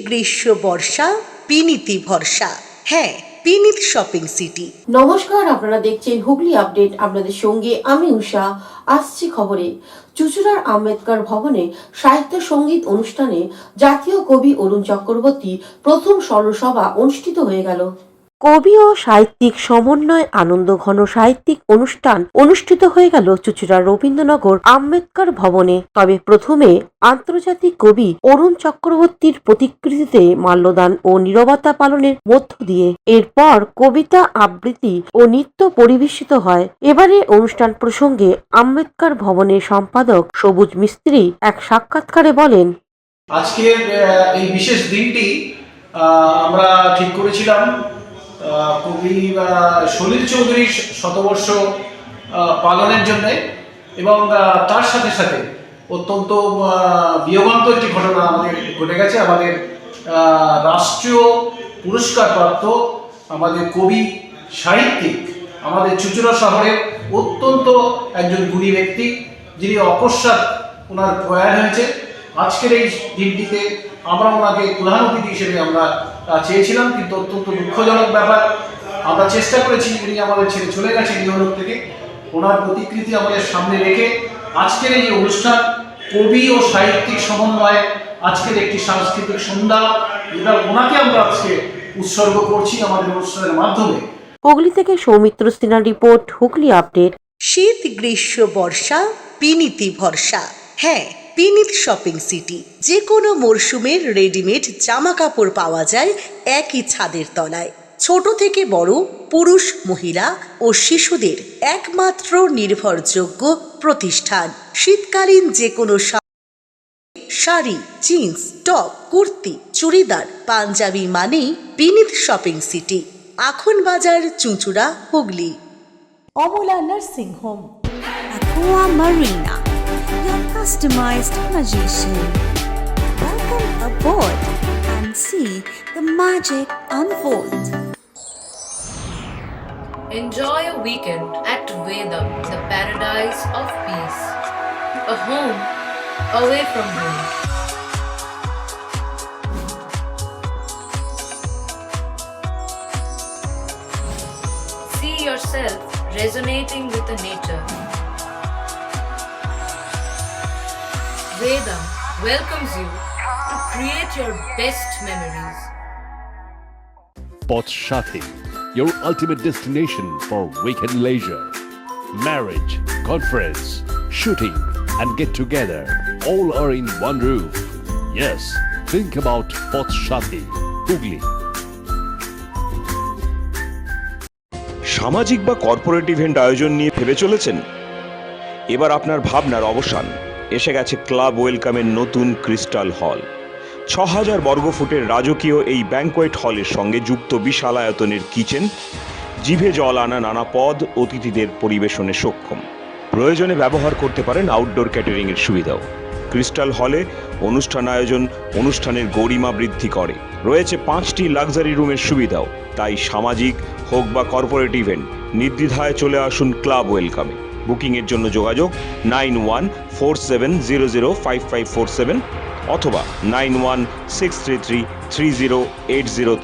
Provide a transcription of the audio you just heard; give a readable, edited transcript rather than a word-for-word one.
গ্রীষ্ম বর্ষা পিনিতি ভরসা। হ্যাঁ, পিনিত শপিং সিটি। নমস্কার, আপনারা দেখছেন হুগলি আপডেট। আপনাদের সঙ্গে আমি উষা। আসছি খবরে। চুঁচুড়ার আম্বেদকর ভবনে সাহিত্য সঙ্গীত অনুষ্ঠানে জাতীয় কবি অরুণ চক্রবর্তী প্রথম স্মরণসভা অনুষ্ঠিত হয়ে গেল। কবি ও সাহিত্যিক সমন্বয় আনন্দঘন সাহিত্যিক অনুষ্ঠান অনুষ্ঠিত হয়ে গেল চুঁচুড়ার রবীন্দ্রনগর আম্বেদকর ভবনে। তবে প্রথমে আন্তর্জাতিক কবি অরুণ চক্রবর্তীর প্রতিকৃতিতে মাল্যদান ও নীরবতা পালনের মধ্য দিয়ে এরপর কবিতা আবৃত্তি ও নৃত্য পরিবেশিত হয়। এবারে অনুষ্ঠান প্রসঙ্গে আম্বেদকর ভবনের সম্পাদক সবুজ মিস্ত্রি এক সাক্ষাৎকারে বলেন, আজকের এই বিশেষ দিনটি আমরা ঠিক করেছিলাম কবি সলিল চৌধুরীর শতবর্ষ পালনের জন্য, এবং তার সাথে সাথে অত্যন্ত বিয়োগান্ত একটি ঘটনা আমাদের ঘটে গেছে। আমাদের রাষ্ট্রীয় পুরস্কারপ্রাপ্ত আমাদের কবি সাহিত্যিক, আমাদের চুঁচুড়া শহরের অত্যন্ত একজন গুণী ব্যক্তি, যিনি অকস্মাৎ ওনার প্রয়াণ হয়েছে। আজকের এই দিনটিতে আমরা ওনাকে প্রধান অতিথি হিসেবে আমরা চেয়েছিলাম, কিন্তু অত্যন্ত দুঃখজনক ব্যাপার। আমরা চেষ্টা করেছি, উনি আমাদের ছেড়ে চলে গেছেন ইহলোক থেকে। ওনার প্রতিকৃতি আমাদের সামনে রেখে আজকের এই অনুষ্ঠান কবি ও সাহিত্যিক সমন্বয়ে আজকের একটি সাংস্কৃতিক সন্ধ্যা, যেটা ওনাকে আমরা আজকে উৎসর্গ করছি আমাদের অনুষ্ঠানের মাধ্যমে। হুগলি থেকে সৌমিত্র সিনহার রিপোর্ট, হুগলি আপডেট। শীত গ্রীষ্ম বর্ষা পিনিতি ভরসা। হ্যাঁ, পিনিত শপিং সিটি। যে কোনো মরশুমের রেডিমেড জামা কাপড় পাওয়া যায় একই ছাদের তলায়। ছোট থেকে বড়, পুরুষ মহিলা ও শিশুদের একমাত্র নির্ভরযোগ্য প্রতিষ্ঠান। শীতকালীন যে কোনো শাড়ি, জিন্স, টপ, কুর্তি, চুড়িদার, পাঞ্জাবি মানেই পিনিত শপিং সিটি। আখন বাজার, চুঁচুড়া, Hooghly. Amala nursing home, Aqua Marina, your customized magician. Welcome aboard and see the magic unfold. Enjoy a weekend at Vedam, the paradise of peace. A home away from home. See yourself resonating with the nature. Vedam welcomes you to create your best memories. Potshati, your ultimate destination for weekend leisure. Marriage, conference, shooting, and get together all are in one roof. Yes, think about Potshati, Hugli. সামাজিক বা corporate event আয়োজন নিয়ে ভেবে চলেছেন? এবার আপনার ভাবনার অবসান। এসে গেছে ক্লাব ওয়েলকামের নতুন ক্রিস্টাল হল। ৬,০০০ বর্গফুটের রাজকীয় এই ব্যাংকোয়েট হলের সঙ্গে যুক্ত বিশাল আয়তনের কিচেন, জিভে জল আনা নানা পদ অতিথিদের পরিবেশনে সক্ষম। প্রয়োজনে ব্যবহার করতে পারেন আউটডোর ক্যাটারিংয়ের সুবিধাও। ক্রিস্টাল হলে অনুষ্ঠান আয়োজন অনুষ্ঠানের গরিমা বৃদ্ধি করে। রয়েছে 5টি লাক্সারি রুমের সুবিধাও। তাই সামাজিক হোক বা কর্পোরেট ইভেন্ট, নির্দ্বিধায় চলে আসুন ক্লাব ওয়েলকামে। বুকিংয়ের জন্য যোগাযোগ 9147005547 অথবা 9163333080।